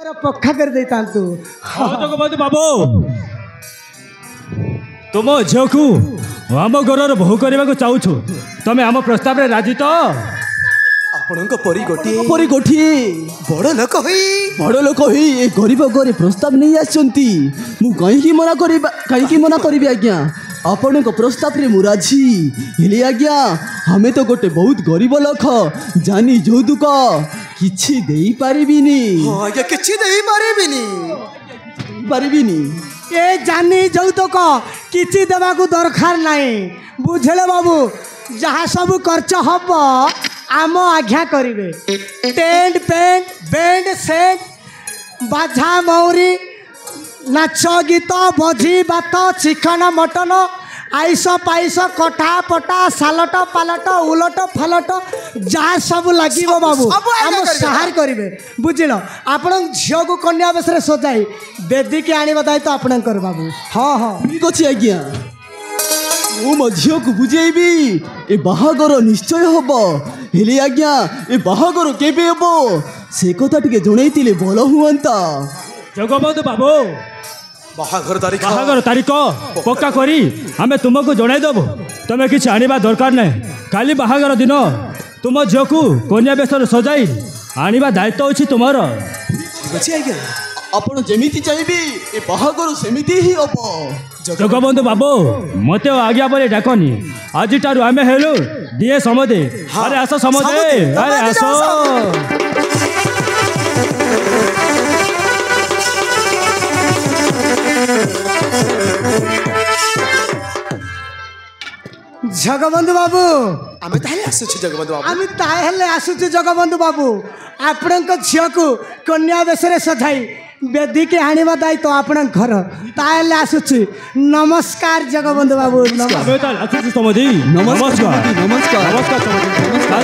पक्का कर देता तू। हाँ जगबंधु बाबू तुम झील को आम घर बहु करने को चाहू तमें आम प्रस्ताव में राजी तो आपणक परी गोटे बड़ लोक ए गरीब घरे प्रस्ताव नहीं आसछंती मु कहीं मना करी आज्ञा आपण प्रस्ताव रे मु राजी हेले आज्ञा हमें तो गोटे बहुत गरीब लोक जानी जौतुक किछि देई पारिबिनी आज्ञा किछि देई पारिबिनी ए जानी जौतुक किछि देवा को दरकार नहीं बुझले बाबू जहाँ सब खर्च हम आम आज्ञा करेंगे टेंट पेंट बैंड सेट बाजा मौरी नाच गीत भोजी भात चिकन मटन आइस पाइस कटा पटा सालट पालट उलट फालट जहाँ सब लगे बाबू आम सहार करेंगे बुझल आपण झील को कन्या बेस सजाई बेदी के आने दायित्व आपणकर बाबू। हाँ हाँ ठीक अच्छे आज्ञा मो झील को बुझेबी ए बाहागर निश्चय हम हेले आज्ञा ए बाहागर केबे हम से कथा टिके जणैतिले भल हुअंता। जगबंधु बाबू बाहागर तारीख पक्का करी आमे तुमको जनईदेबु तुम किसी आनिबा दरकार नहीं खाली बाहागर दिन तुम झील को कन्या बेस सजाई आनिबा दायित्व अछि तुमर। आपण जेमिति चाहिबी ए बाहागर सेमिति ही हम। जगबंधु बाबू मत आज्ञा पर डाकनी आज आमे हेलु दिए समदे। अरे आस समदे अरे आस जगबंधु बाबू आमे ताले आसुछु जगबंधु बाबू आमे ताहेले आसुछु जगबंधु बाबू आपणक झील को कन्या बेस सजाई बेदी के आनिबा दायित्व आपण घर ताहेले आसुछु। नमस्कार जगबंधु बाबू नमस्कार समदे नमस्कार नमस्कार नमस्कार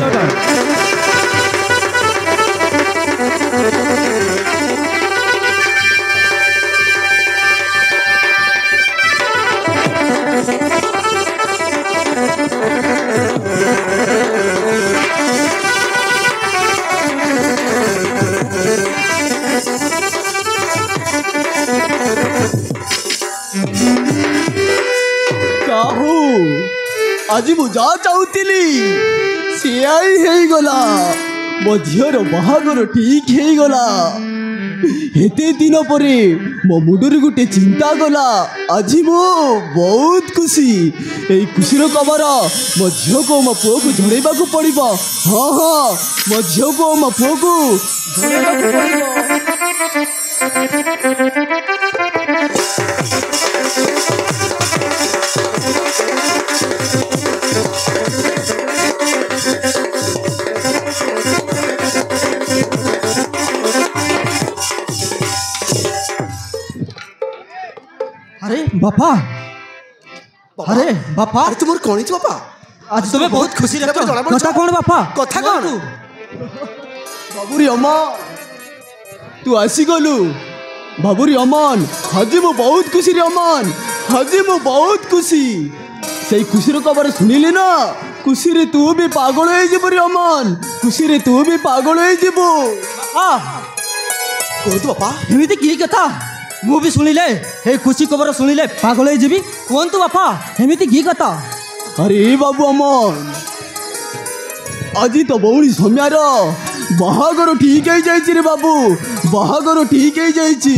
आज मु जा चाहूली सियाई है गला मो झीर बाहागर ठीक है गला हेते दिन परे मो मुंडर गोटे चिंता गला आज मो बहुत खुशी ए खुशीर खबर मो झील को मो पुओ को झड़ेबा को पड़िबो। हाँ हाँ मो झील को मो पुओ को झड़ेबा को पड़िबो। अरे बापा अरे बापा अरे तुम कौन बापा आज तुम्हें बहुत खुशी लगता है कथा कौन बापा कथा कौन बाबुरी अमन तू आसी गलु बाबुरी अमन हाजी मो बहुत खुशी रे अमन हाजी मो बहुत खुशी से खुशी रो खबर सुनिले ना खुशी रे तू भी पागल हो जीव रे अमन खुशी रे तू भी पागल हो जीव। हाँ कौन बापा एमती की कथा मु भी सुनिले हे खुशी खबर सुनिले पागल होइजिबी कोन तू बापा एमती की कथा। अरे बाबू अमन आज तो बौणी समयार बाहागर ठीक है जाइछि रे बाबू बाहागर ठीक है जाइछि।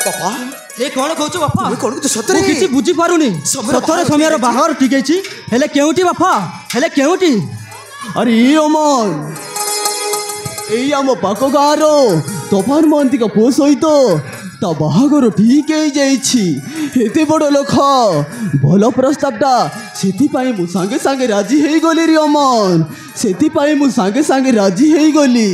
बापा ए कोन कहछु बापा तुम कौन कुछ सतरे किछि बुझी पारुनी सतरे समयर बाहागर ठीक है हेले केउटी बापा हेले केउटी। अरे अमन एई आम पाक गाँर तोफान महंती का पुओ सहित ता बाहागर ठीक है जाइछि एते बड़ लोक भल प्रस्तावटा सेथिपाई मु सांगे सांगे राजी हेई गली रे अमन सेथिपाई मु सांगे सांगे राजी हेई गली।